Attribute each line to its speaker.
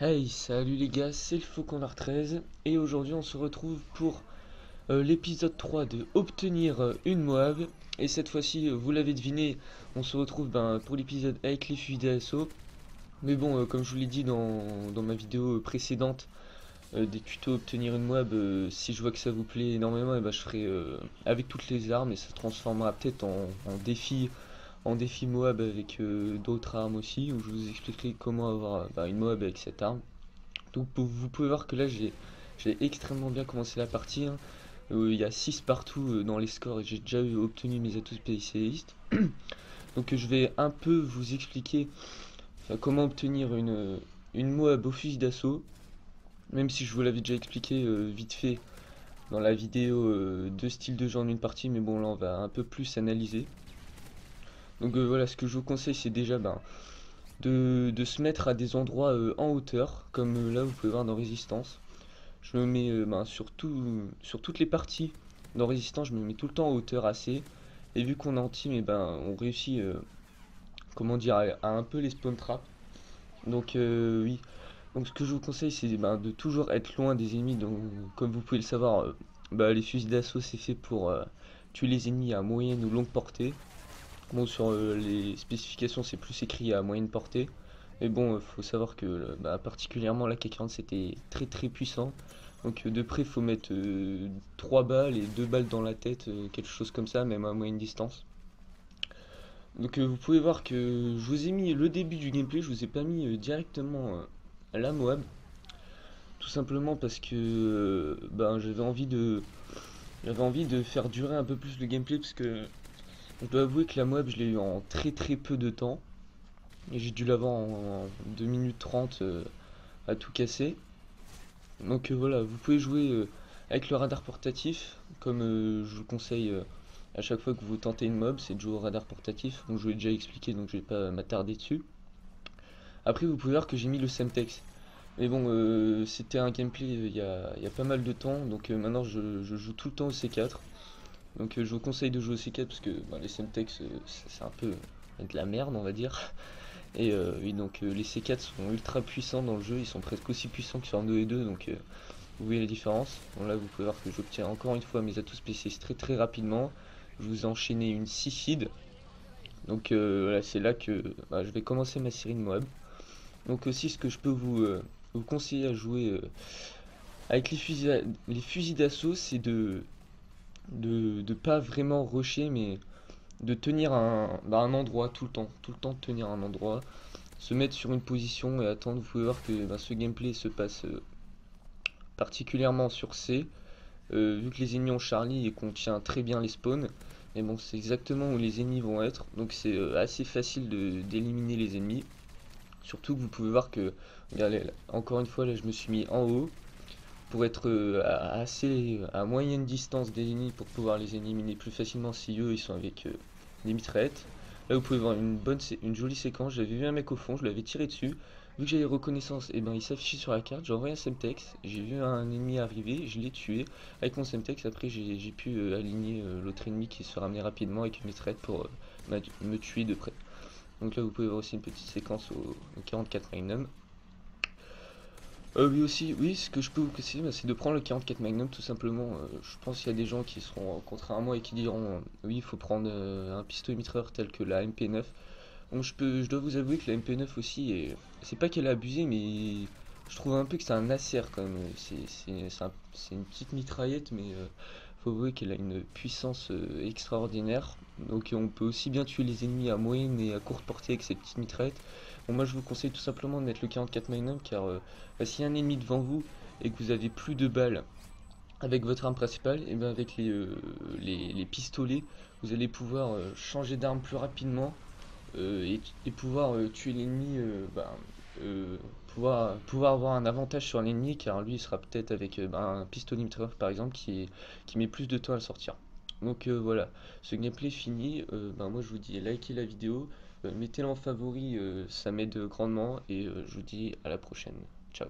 Speaker 1: Hey, salut les gars, c'est le Faucon Noir 13 et aujourd'hui on se retrouve pour l'épisode 3 de obtenir une Moab. Et cette fois-ci, vous l'avez deviné, on se retrouve pour l'épisode avec les fusils d'assaut. Mais bon, comme je vous l'ai dit dans ma vidéo précédente, des tutos obtenir une Moab, si je vois que ça vous plaît énormément, et je ferai avec toutes les armes et ça se transformera peut-être en défi Moab avec d'autres armes aussi, où je vous expliquerai comment avoir une Moab avec cette arme. Donc vous pouvez voir que là j'ai extrêmement bien commencé la partie, hein. Il y a 6 partout dans les scores et j'ai déjà obtenu mes atouts spécialistes. Donc je vais un peu vous expliquer comment obtenir une Moab au fusil d'assaut. Même si je vous l'avais déjà expliqué vite fait dans la vidéo deux styles de jeu en une partie. Mais bon, là on va un peu plus analyser. Donc voilà, ce que je vous conseille c'est déjà de se mettre à des endroits en hauteur. Comme là vous pouvez voir dans Résistance. Je me mets sur toutes les parties dans Résistance, je me mets tout le temps en hauteur assez. Et vu qu'on est en team, on réussit comment dire, à un peu les spawn traps. Donc oui. Donc ce que je vous conseille, c'est de toujours être loin des ennemis. Donc comme vous pouvez le savoir, les fusils d'assaut c'est fait pour tuer les ennemis à moyenne ou longue portée. Bon, sur les spécifications, c'est plus écrit à moyenne portée. Mais bon, faut savoir que particulièrement la K40 c'était très très puissant. Donc de près, faut mettre 3 balles et 2 balles dans la tête, quelque chose comme ça, même à moyenne distance. Donc vous pouvez voir que je vous ai mis le début du gameplay, je vous ai pas mis directement la Moab. Tout simplement parce que j'avais envie de faire durer un peu plus le gameplay parce que je dois avouer que la Moab je l'ai eu en très très peu de temps. Et j'ai dû l'avoir en 2 minutes 30 à tout casser. Donc voilà, vous pouvez jouer avec le radar portatif, comme je vous conseille à chaque fois que vous tentez une mob, c'est de jouer au radar portatif. Donc je vous l'ai déjà expliqué, donc je vais pas m'attarder dessus. Après, vous pouvez voir que j'ai mis le Semtex. Mais bon, c'était un gameplay il y a pas mal de temps, donc maintenant je joue tout le temps au C4. Donc je vous conseille de jouer au C4 parce que les Semtex c'est un peu de la merde, on va dire. Et oui, donc les C4 sont ultra puissants dans le jeu, ils sont presque aussi puissants que sur 2 et 2, donc vous voyez la différence. Bon, là vous pouvez voir que j'obtiens encore une fois mes atouts spécialistes très très rapidement. Je vous ai enchaîné une 6 feed. Donc là c'est là que je vais commencer ma série de Moab. Donc aussi ce que je peux vous conseiller à jouer avec les fusils d'assaut, c'est de pas vraiment rusher, mais de tenir un endroit tout le temps de tenir un endroit, se mettre sur une position et attendre. Vous pouvez voir que ce gameplay se passe particulièrement sur C, vu que les ennemis ont Charlie et qu'on tient très bien les spawns. Et bon, c'est exactement où les ennemis vont être, donc c'est assez facile d'éliminer les ennemis. Surtout que vous pouvez voir que, regardez, là, encore une fois, là je me suis mis en haut pour être à moyenne distance des ennemis pour pouvoir les éliminer plus facilement si eux ils sont avec des mitraillettes. Là vous pouvez voir une jolie séquence, j'avais vu un mec au fond, je l'avais tiré dessus. Vu que j'avais reconnaissance, et il s'affichait sur la carte, j'ai envoyé un Semtex, j'ai vu un ennemi arriver, je l'ai tué. Avec mon Semtex, après j'ai pu aligner l'autre ennemi qui se ramenait rapidement avec une mitraillette pour me tuer de près. Donc là vous pouvez voir aussi une petite séquence au 44 Magnum. Oui aussi, oui, ce que je peux vous conseiller, c'est de prendre le 44 Magnum tout simplement. Je pense qu'il y a des gens qui seront contraires à moi et qui diront oui, il faut prendre un pistolet mitrailleur tel que la MP9. Bon, je dois vous avouer que la MP9 aussi, c'est pas qu'elle est abusée, mais je trouve un peu que c'est un acer quand même. C'est une petite mitraillette, mais faut avouer qu'elle a une puissance extraordinaire. Donc on peut aussi bien tuer les ennemis à moyenne et à courte portée avec ces petites mitraillettes. Bon, moi je vous conseille tout simplement de mettre le 44 Magnum car s'il y a un ennemi devant vous et que vous avez plus de balles avec votre arme principale, et bien avec les pistolets, vous allez pouvoir changer d'arme plus rapidement et pouvoir tuer l'ennemi, pouvoir avoir un avantage sur l'ennemi car lui il sera peut-être avec un pistolet mitrailleur par exemple qui met plus de temps à le sortir. Donc voilà, ce gameplay fini, moi je vous dis likez la vidéo, mettez-la en favori, ça m'aide grandement et je vous dis à la prochaine. Ciao.